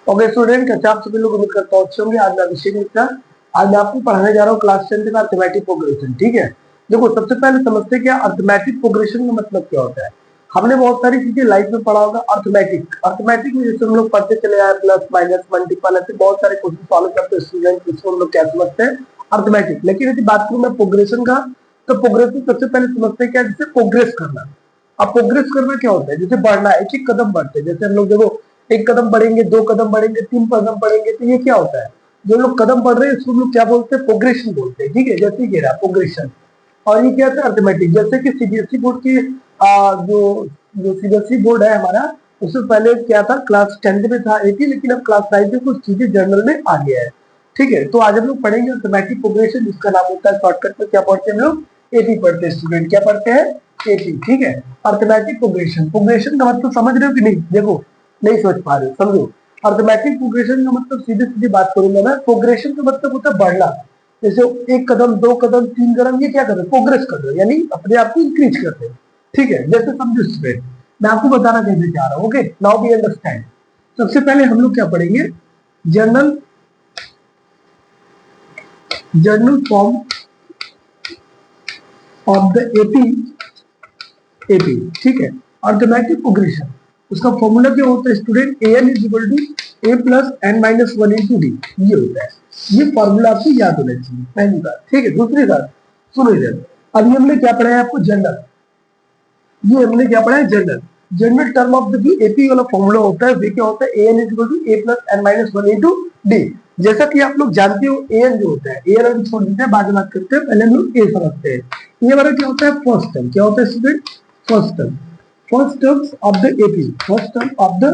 Okay student, अच्छा आप सभी लोग उम्मीद करता हूँ अच्छे होंगे। आज मैं अभिषेक मिश्रा, आज मैं आपको पढ़ाने जा रहा हूँ क्लास 10 का अर्थमेटिक प्रोग्रेशन। ठीक है, देखो सबसे पहले समझते हैं क्या अर्थमेटिक प्रोग्रेशन का मतलब क्या होता है। हमने बहुत सारी चीजें लाइफ में पढ़ा होगा। अर्थमेटिक अर्थमेटिक में जैसे हम लोग पढ़ते चले आए, प्लस माइनस मल्टीपल, ऐसे बहुत सारे क्वेश्चन सॉल्व करते हैं स्टूडेंट, इसको हम लोग क्या समझते हैं, अर्थमेटिक। लेकिन यदि बात करूं मैं प्रोग्रेशन का, तो प्रोग्रेशन सबसे पहले समझते हैं क्या, जैसे प्रोग्रेस करना। अब प्रोग्रेस करना क्या होता है, जैसे बढ़ना, एक एक कदम बढ़ते हैं। जैसे हम लोग देखो, एक कदम बढ़ेंगे, दो कदम बढ़ेंगे, तीन कदम बढ़ेंगे, तो ये क्या होता है, जो लोग कदम बढ़ रहे हैं इसको हम लोग क्या बोलते हैं, प्रोग्रेशन बोलते हैं। ठीक है, जैसे कह रहा प्रोग्रेशन। और ये क्या है, अर्थमेटिक। जैसे कि सीबीएसई बोर्ड की जो जो सीबीएसई बोर्ड है हमारा, उससे पहले क्या था, क्लास 10 में था 80, लेकिन अब क्लास 9 में कुछ चीजें जर्नल में आ गया है। ठीक है, तो आज हम लोग पढ़ेंगे अर्थमेटिक प्रोग्रेशन, जिसका नाम होता है शॉर्टकट में क्या पढ़ते हैं हम लोग, एपी पढ़ते हैं स्टूडेंट। क्या पढ़ते हैं, एपी। ठीक है, अर्थमेटिक प्रोग्रेशन। प्रोग्रेशन का मतलब समझ रहे हो कि नहीं, देखो नहीं समझ पा रहे हो, समझो। अर्थमेटिक प्रोग्रेशन का मतलब सीधे सीधे बात करूंगा मैं, प्रोग्रेशन का मतलब होता है बढ़ना। जैसे एक कदम, दो कदम, तीन कदम, ये क्या कर रहे हो, प्रोग्रेस कर रहे हो, यानी अपने आप को इंक्रीज कर रहे हो। ठीक है, जैसे समझो स्टूडेंट, मैं आपको बताना कैसे चाह रहा हूँ। Okay, now we understand. सबसे पहले हम लोग क्या पढ़ेंगे, general general form of the AP. ठीक है, अर्थमेटिक प्रोग्रेशन, उसका फॉर्मूला क्या होता है student, a N is equal to A plus N minus one into d, ये होता है। ये फॉर्मूला आपको याद होना चाहिए, पहली बात। ठीक है, दूसरी बात सुनो इधर, अभी हमने क्या पढ़ा है आपको, जनरल। ये हमने क्या पढ़ा है, general. General term of the जो एपी वाला फॉर्मूला होता है, वे क्या होता है, A N is equal to A plus N minus one into D. जैसा कि आप लोग जानते हो, ए एन जो होता है, ए एन छोड़ देते हैं, बाद में बात करते हैं, पहले हम लोग ए समझते हैं। ये वाला क्या होता है, फर्स्ट टर्म। क्या होता है student, first term. First terms of the AP, first term of the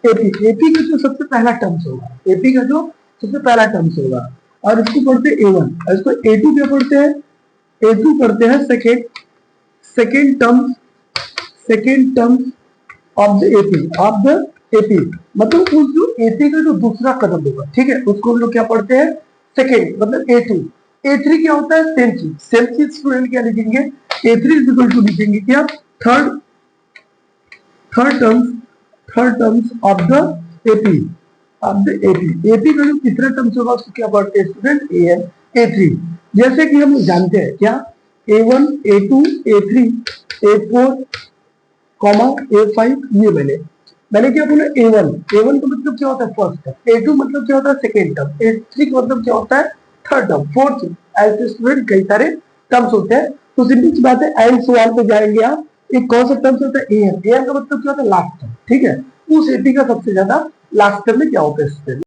AP. AP का जो सबसे पहला टर्म्स होगा, एपी का जो सबसे पहला टर्म्स होगा, और इसको पढ़ते हैं ए1, और इसको ए2 क्या पढ़ते हैं, ए2 पढ़ते हैं second second terms, second terms of the AP, of the AP. मतलब उस जो एपी का जो दूसरा कदम होगा, ठीक है, उसको हम लोग क्या पढ़ते हैं, सेकेंड, मतलब ए2। ए3 क्या होता है, सेम चीज। सेम चीज स्टूडेंट क्या लिखेंगे, ए3 इज इक्वल टू लिखेंगे क्या, third third terms, third terms of the AP, of the AP. AP का जो तीसरा टर्म्स होगा उसको क्या पढ़ते हैं स्टूडेंट, ए एन, ए3। जैसे कि हम जानते हैं क्या, A1, A2, A3, A4, comma ए5, ये मैंने क्या बोला, ए1। ए1 का मतलब क्या होता है, फर्स्ट टर्म। ए2 मतलब क्या होता है, सेकेंड टर्म। ए3 का मतलब क्या होता है, थर्ड टर्म, फोर्थ। ऐसे स्टूडेंट कई सारे टर्म्स होते हैं। तो सिंपल सी बात है, एंड सवाल पे जाएंगे आप, एक कौन सा टर्म्स होता है, एन। एन का मतलब क्या होता है, लास्ट टर्म। ठीक है, उस एपी का सबसे ज्यादा लास्ट टर्म में क्या होता है।